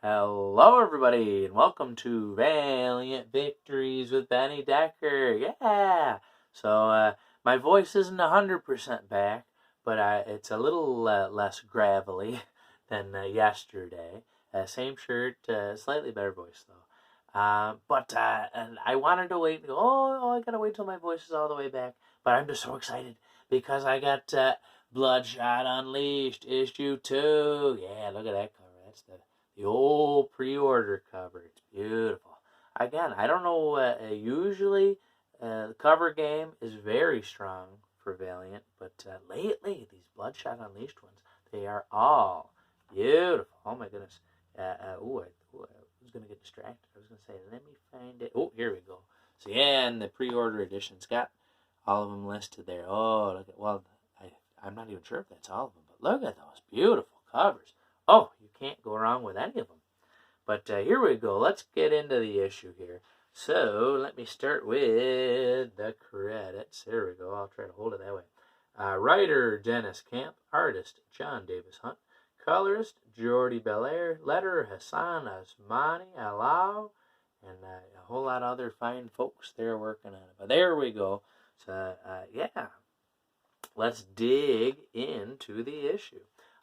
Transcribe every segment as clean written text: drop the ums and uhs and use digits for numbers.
Hello, everybody, and welcome to Valiant Victories with Benny Decker. Yeah! My voice isn't 100% back, but it's a little less gravelly than yesterday. Same shirt, slightly better voice, though. And I wanted to wait and go, I gotta wait till my voice is all the way back. But I'm just so excited because I got Bloodshot Unleashed issue 2. Yeah, look at that cover. That's the old pre-order cover. It's beautiful. Again, I don't know. Usually, the cover game is very strong for Valiant, but lately these Bloodshot Unleashed ones, they are all beautiful. Oh my goodness. I was gonna get distracted. I was gonna say, let me find it. Oh, here we go. So yeah, and the pre-order edition's got all of them listed there. Oh, look at I'm not even sure if that's all of them, but look at those beautiful covers. Oh, you can't go wrong with any of them. But here we go. Let's get into the issue here. So let me start with the credits. There we go. I'll try to hold it that way. Writer Dennis Camp, artist John Davis Hunt, colorist Jordi Belair, letterer Hassan Asmani Alao, and a whole lot of other fine folks there working on it. But there we go. So yeah, let's dig into the issue.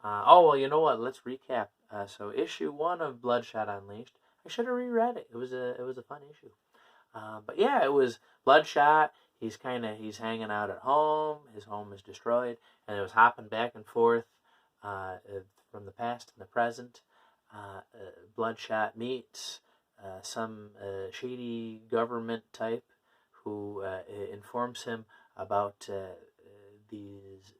You know what? Let's recap. So issue 1 of Bloodshot Unleashed. I should have reread it. It was a fun issue. But yeah, it was Bloodshot. He's hanging out at home. His home is destroyed, and it was hopping back and forth from the past and the present. Bloodshot meets some shady government type who informs him about these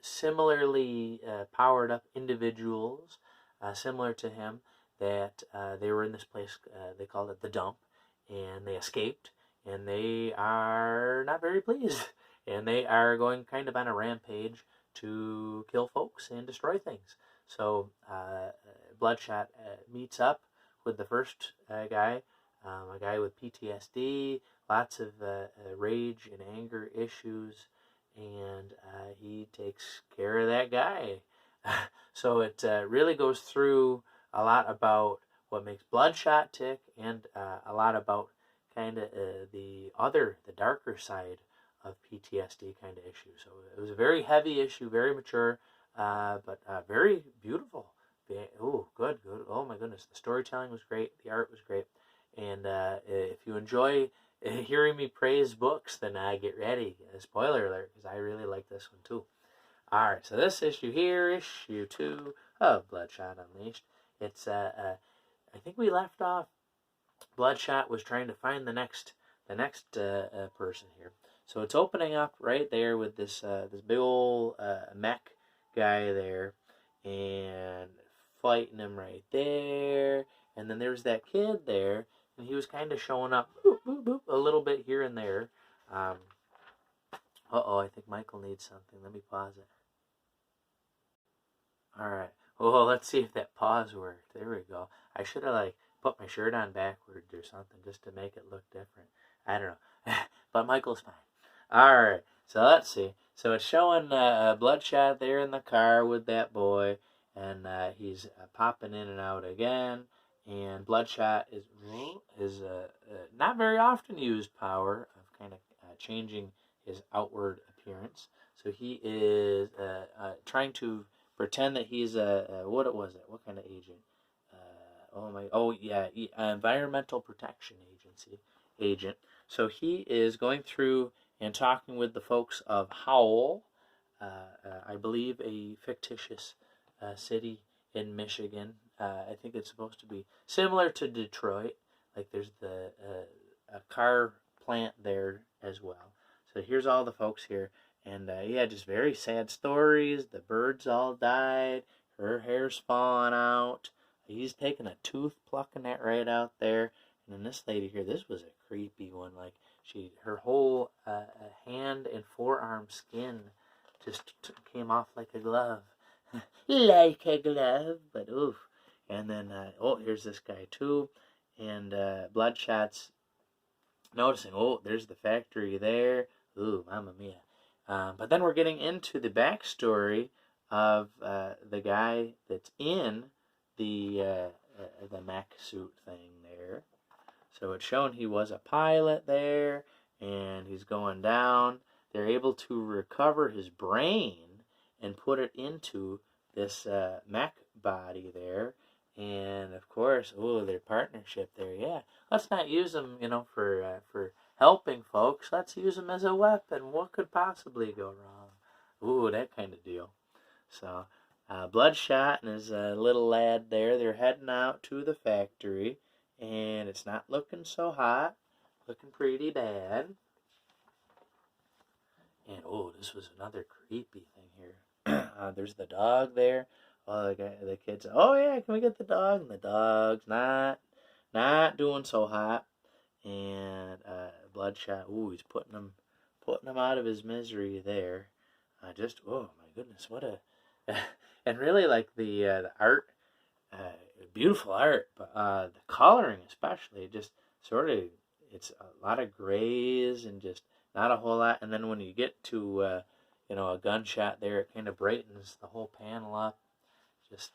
similarly powered up individuals similar to him that they were in this place, they called it the dump, and they escaped, and they are not very pleased, and they are going kind of on a rampage to kill folks and destroy things. So Bloodshot meets up with the first guy, a guy with PTSD, lots of rage and anger issues, and he takes care of that guy. So it really goes through a lot about what makes Bloodshot tick, and a lot about kind of the darker side of PTSD kind of issue. So it was a very heavy issue, very mature, but very beautiful. Oh, good. Oh my goodness, the storytelling was great, the art was great, and if you enjoy hearing me praise books, then get ready. Spoiler alert, because I really like this one too. Alright, so this issue here, issue 2 of Bloodshot Unleashed. It's, I think we left off, Bloodshot was trying to find the next person here. So it's opening up right there with this big old mech guy there, and fighting him right there. And then there's that kid there, and he was kind of showing up boop, boop, boop, a little bit here and there. I think Michael needs something. Let me pause it. Alright. Well, let's see if that pause worked. There we go. I should have put my shirt on backwards or something just to make it look different. I don't know. But Michael's fine. Alright. So let's see. So it's showing Bloodshot there in the car with that boy, and he's popping in and out again. And Bloodshot is not very often used power of kind of changing his outward appearance. So he is trying to pretend that he's what what kind of agent? Environmental Protection Agency agent. So he is going through and talking with the folks of Howell, I believe a fictitious city in Michigan. I think it's supposed to be similar to Detroit. Like there's a car plant there as well. So here's all the folks here. And just very sad stories. The birds all died. Her hair's falling out. He's taking a tooth, plucking that right out there. And then this lady here, this was a creepy one. Like her whole hand and forearm skin just came off like a glove. Like a glove, but oof. And then, here's this guy too. And Bloodshot's noticing, there's the factory there. Ooh, mamma mia. But then we're getting into the backstory of the guy that's in the mech suit thing there. So it's shown he was a pilot there, and he's going down. They're able to recover his brain and put it into this mech body there. And of course, their partnership there. Yeah, let's not use them, for helping folks. Let's use them as a weapon. What could possibly go wrong? That kind of deal. So, Bloodshot and his little lad there, they're heading out to the factory, and it's not looking so hot, looking pretty bad. And this was another creepy thing here. There's the dog there. The kids. Oh yeah, can we get the dog? And the dog's not doing so hot. And Bloodshot. He's putting him out of his misery there. Oh my goodness, what a and really like the art, beautiful art, but the coloring especially, just sort of, it's a lot of grays and just not a whole lot. And then when you get to a gunshot there, it kind of brightens the whole panel up. Just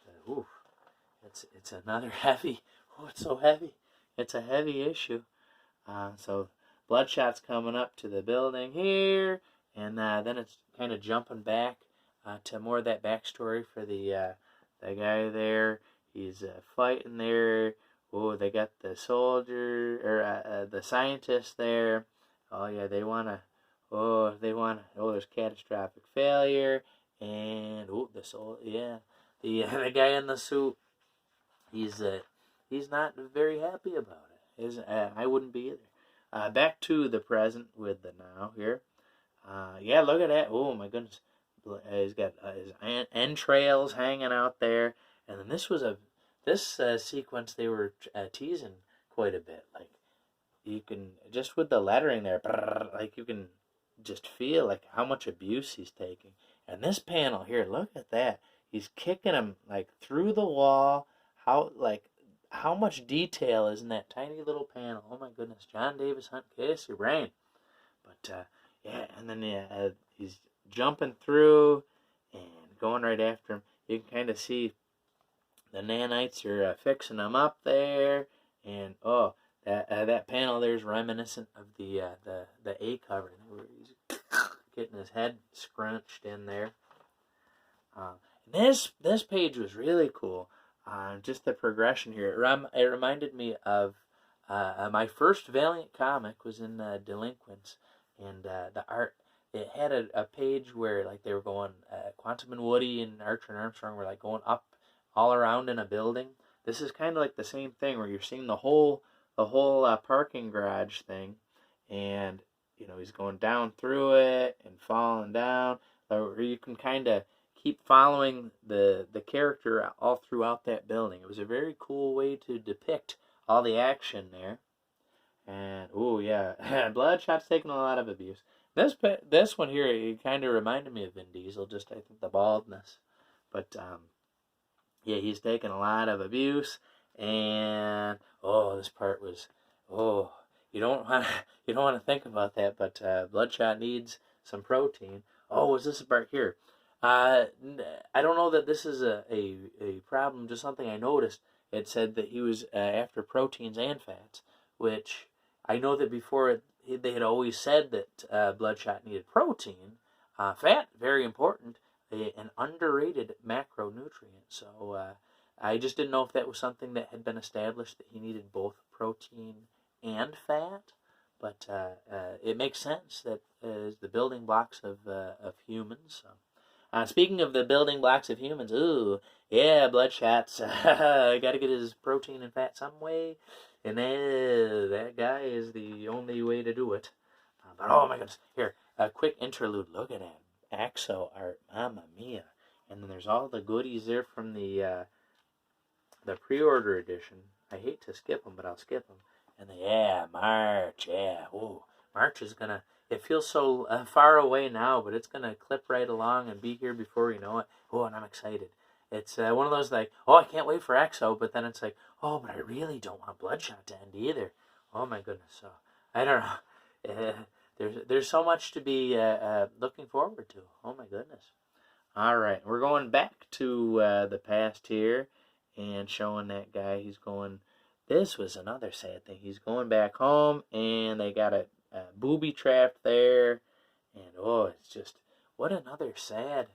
it's another heavy. It's so heavy. It's a heavy issue. So Bloodshot's coming up to the building here, and then it's kind of jumping back to more of that backstory for the guy there. He's fighting there. They got the soldier or the scientist there. There's catastrophic failure, and the guy in the suit. He's not very happy about it. I wouldn't be either. Back to the present with the now here. Look at that. Oh my goodness. He's got his entrails hanging out there, and then this sequence they were teasing quite a bit. Like, you can just with the lettering there, like you can just feel like how much abuse he's taking. And this panel here, look at that. He's kicking him like through the wall. How much detail is in that tiny little panel? Oh my goodness, John Davis Hunt, kiss your brain. But and then he's jumping through and going right after him. You can kind of see the nanites are fixing him up there, and that panel there is reminiscent of the A cover where he's getting his head scrunched in there. This page was really cool. Just the progression here. It reminded me of my first Valiant comic was in Delinquents, and the art. It had a page where like they were going, Quantum and Woody and Archer and Armstrong were like going up all around in a building. This is kind of like the same thing where you're seeing the whole parking garage thing, and he's going down through it and falling down. Or you can kind of keep following the character all throughout that building. It was a very cool way to depict all the action there. And Bloodshot's taking a lot of abuse. This one here, it kind of reminded me of Vin Diesel, just I think the baldness. But he's taking a lot of abuse, and this part was you don't want to think about that, but Bloodshot needs some protein. Was this part here? I don't know that this is a problem, just something I noticed. It said that he was after proteins and fats, which I know that before they had always said that Bloodshot needed protein. Fat, very important, an underrated macronutrient. So I just didn't know if that was something that had been established, that he needed both protein and fat. But it makes sense that as the building blocks of humans. So. Speaking of the building blocks of humans, Bloodshot's got to get his protein and fat some way. And that guy is the only way to do it. But oh my goodness. Here, a quick interlude. Look at that. Axo art. Mamma mia. And then there's all the goodies there from the pre-order edition. I hate to skip them, but I'll skip them. And March. March is going to... It feels so far away now, but it's going to clip right along and be here before we know it. And I'm excited. It's one of those like, I can't wait for EXO, but then it's like, but I really don't want Bloodshot to end either. Oh my goodness. So, I don't know. There's so much to be looking forward to. Oh my goodness. All right, we're going back to the past here, and showing that guy he's going. This was another sad thing. He's going back home, and they got a booby trapped there, and oh, it's just what another sad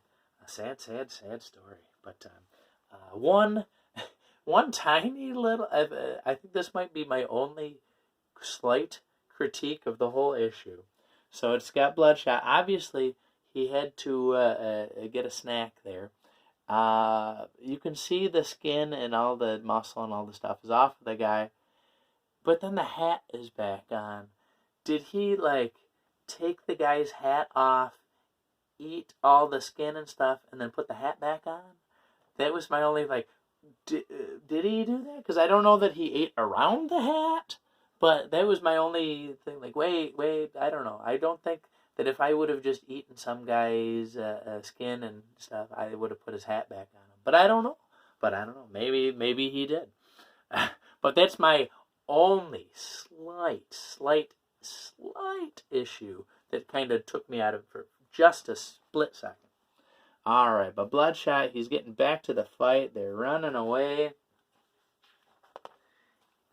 story. But one tiny little. I think this might be my only slight critique of the whole issue. So it's got Bloodshot. Obviously, he had to get a snack there. You can see the skin and all the muscle and all the stuff is off of the guy, but then the hat is back on. Did he like take the guy's hat off, eat all the skin and stuff, and then put the hat back on? That was my only like. Did he do that? Because I don't know that he ate around the hat, but that was my only thing. Like, wait, I don't know. I don't think that if I would have just eaten some guy's skin and stuff, I would have put his hat back on him. But I don't know. Maybe he did. But that's my only slight issue that kind of took me out of it for just a split second. All right, but Bloodshot, he's getting back to the fight. They're running away.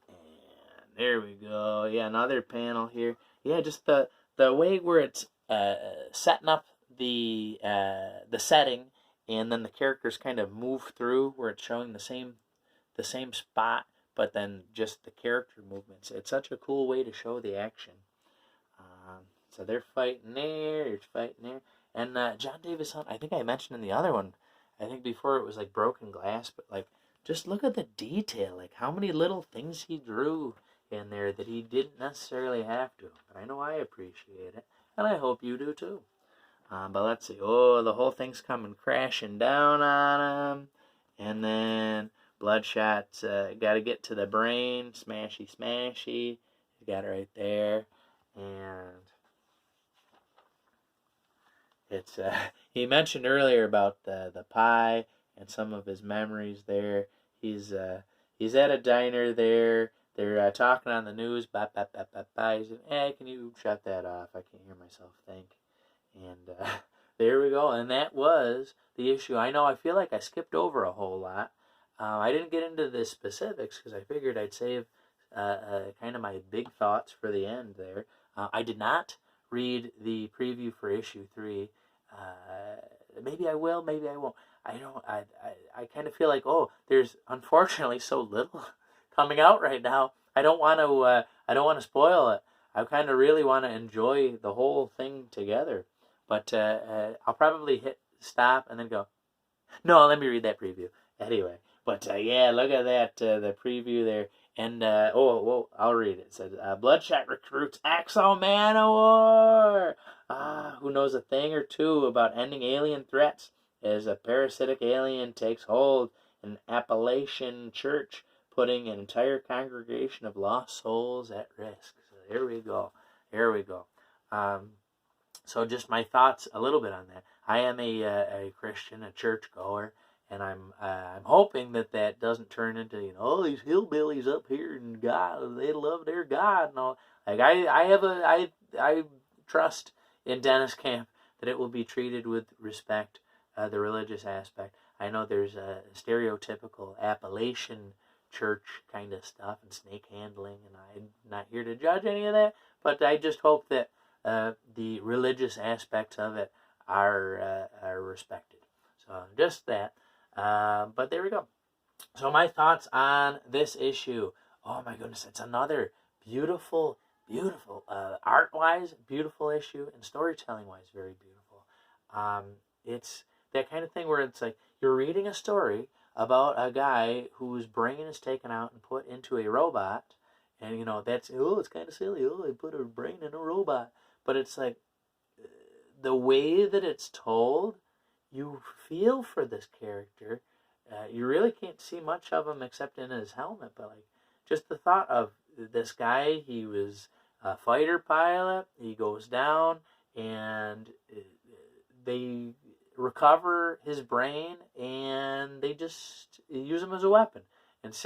And there we go. Yeah, another panel here. Yeah, just the way where it's setting up the setting, and then the characters kind of move through where it's showing the same spot, but then just the character movements. It's such a cool way to show the action. So they're fighting there, and John Davis Hunt. I think I mentioned in the other one. I think before it was like broken glass, but like just look at the detail, like how many little things he drew in there that he didn't necessarily have to. But I know I appreciate it, and I hope you do too. But let's see. Oh, the whole thing's coming crashing down on him, and then Bloodshot's got to get to the brain. Smashy. He got it right there, and it's he mentioned earlier about the pie and some of his memories there. He's at a diner there. They're talking on the news. He said, "Hey, can you shut that off? I can't hear myself think." And there we go. And that was the issue. I know I feel like I skipped over a whole lot. I didn't get into the specifics because I figured I'd save kind of my big thoughts for the end there. I did not read the preview for issue 3. Maybe I will, maybe I won't. I kind of feel like, there's unfortunately so little coming out right now. I don't want to spoil it. I kind of really want to enjoy the whole thing together. But I'll probably hit stop and then go, no, let me read that preview. Anyway, but yeah, look at that, the preview there. And, I'll read it. It says, Bloodshot recruits Axel Manowar. Who knows a thing or two about ending alien threats as a parasitic alien takes hold in an Appalachian church, putting an entire congregation of lost souls at risk. So here we go. So just my thoughts a little bit on that. I am a Christian, a churchgoer, and I'm hoping that doesn't turn into these hillbillies up here and God, they love their God and all. Like I trust in Dennis Camp that it will be treated with respect, the religious aspect. I know there's a stereotypical Appalachian church kind of stuff and snake handling, and I'm not here to judge any of that, but I just hope that the religious aspects of it are respected. So just that. But there we go. So my thoughts on this issue. Oh my goodness, it's another beautiful, art-wise, beautiful issue, and storytelling-wise, very beautiful. It's that kind of thing where it's like you're reading a story about a guy whose brain is taken out and put into a robot, and that's it's kind of silly. They put a brain in a robot, but it's like the way that it's told. You feel for this character. You really can't see much of him except in his helmet, but like just the thought of this guy, he was a fighter pilot. He goes down, and they recover his brain, and they just use him as a weapon. And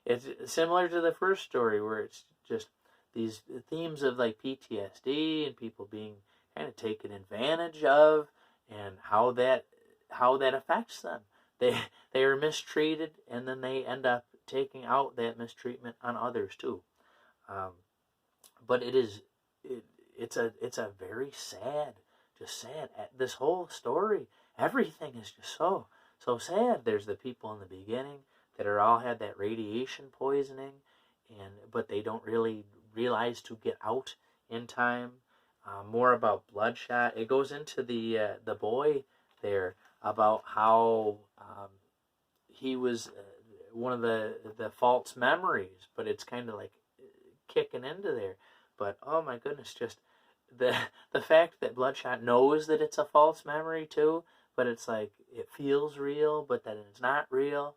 it's similar to the first story, where it's just these themes of like PTSD and people being kind of taken advantage of, and how that affects them. they are mistreated, and then they end up taking out that mistreatment on others too. Um, but it's a very sad, just sad. This whole story, everything is just so sad. There's the people in the beginning that are all had that radiation poisoning, but they don't really realize to get out in time. More about Bloodshot. It goes into the boy there about how he was one of the false memories, but it's kind of like kicking into there. But oh my goodness, just the fact that Bloodshot knows that it's a false memory too, but it's like it feels real, but then it's not real.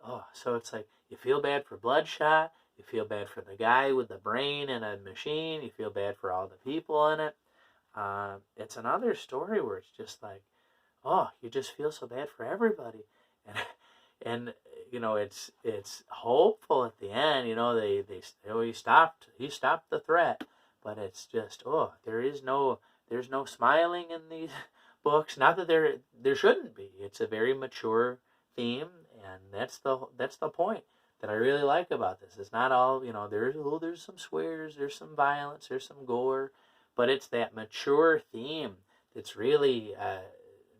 Oh, so it's like you feel bad for Bloodshot, you feel bad for the guy with the brain and a machine, you feel bad for all the people in it. It's another story where it's just like, oh, you just feel so bad for everybody, and and it's hopeful at the end. He stopped the threat, but it's just there's no smiling in these books. Not that there shouldn't be. It's a very mature theme, and that's the point that I really like about this. It's not all there's some swears, there's some violence, there's some gore, but it's that mature theme that's really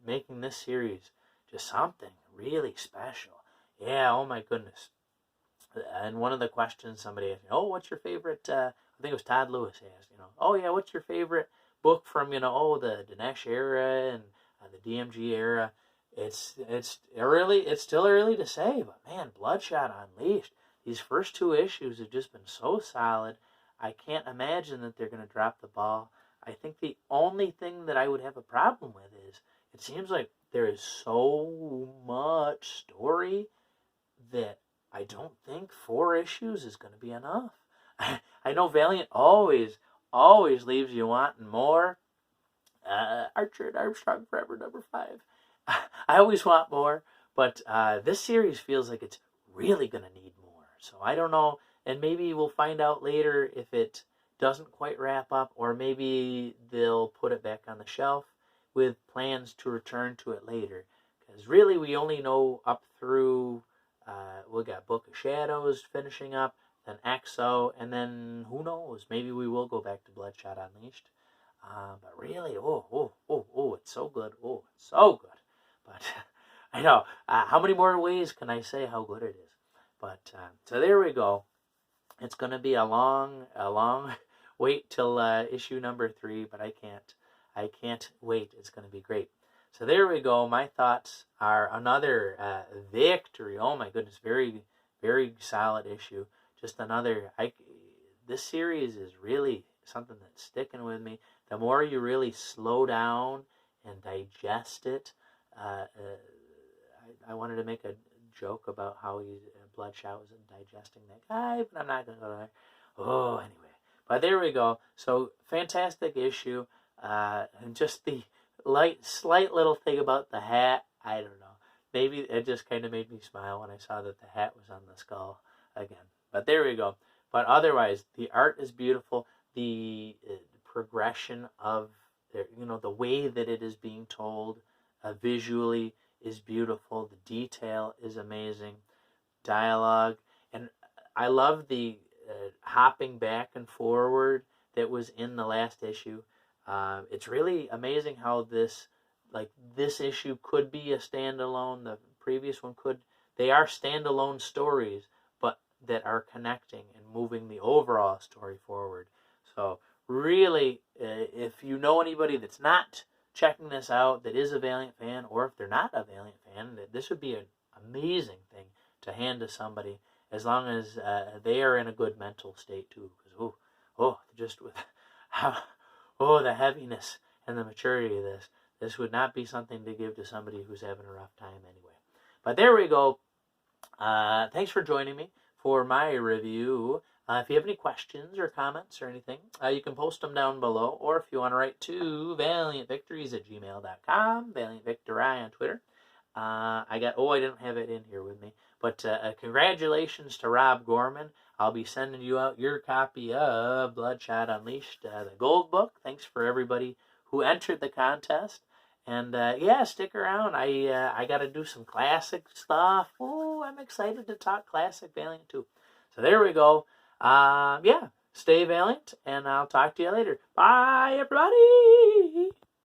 making this series just something really special. Yeah, oh my goodness. And one of the questions somebody asked me, what's your favorite, I think it was Todd Lewis asked, what's your favorite book from, the Dinesh era and the DMG era? It's still early to say, but man, Bloodshot Unleashed, these first 2 issues have just been so solid. I can't imagine that they're going to drop the ball. I think the only thing that I would have a problem with is it seems like there is so much story that I don't think 4 issues is going to be enough. I know Valiant always leaves you wanting more. Archer and Armstrong Forever #5. I always want more, but this series feels like it's really going to need more. So I don't know, and maybe we'll find out later if it doesn't quite wrap up, or maybe they'll put it back on the shelf with plans to return to it later. Because really we only know up through, we got Book of Shadows finishing up, then XO, and then who knows, maybe we will go back to Bloodshot Unleashed. But really, it's so good. Oh, it's so good. But I know, how many more ways can I say how good it is? But so there we go. It's going to be a long wait till issue number 3, but I can't wait. It's going to be great. So there we go. My thoughts are another victory. Oh my goodness, very, very solid issue. Just another. This series is really something that's sticking with me. The more you really slow down and digest it, I wanted to make a joke about how Bloodshot was digesting that guy, but I'm not going to go there. Oh, anyway. But there we go. So, fantastic issue. And just the slight little thing about the hat, I don't know. Maybe it just kind of made me smile when I saw that the hat was on the skull again. But there we go. But otherwise, the art is beautiful. The progression of, the way that it is being told visually is beautiful. The detail is amazing. Dialogue. And I love the hopping back and forward that was in the last issue. It's really amazing how this issue could be a standalone. The previous one could. They are standalone stories, but that are connecting and moving the overall story forward. So really, if you know anybody that's not checking this out, that is a Valiant fan, or if they're not a Valiant fan, this would be an amazing thing to hand to somebody, as long as they are in a good mental state too. Because just with the heaviness and the maturity of this would not be something to give to somebody who's having a rough time anyway. But there we go. Thanks for joining me for my review. If you have any questions or comments or anything, you can post them down below, or if you want to write to valiantvictories@gmail.com, valiantvictory on Twitter. I didn't have it in here with me, but congratulations to Rob Gorman. I'll be sending you out your copy of Bloodshot Unleashed, the gold book. Thanks for everybody who entered the contest. And yeah, stick around. I got to do some classic stuff. Oh, I'm excited to talk classic Valiant too. So there we go. Yeah, stay Valiant, and I'll talk to you later. Bye, everybody.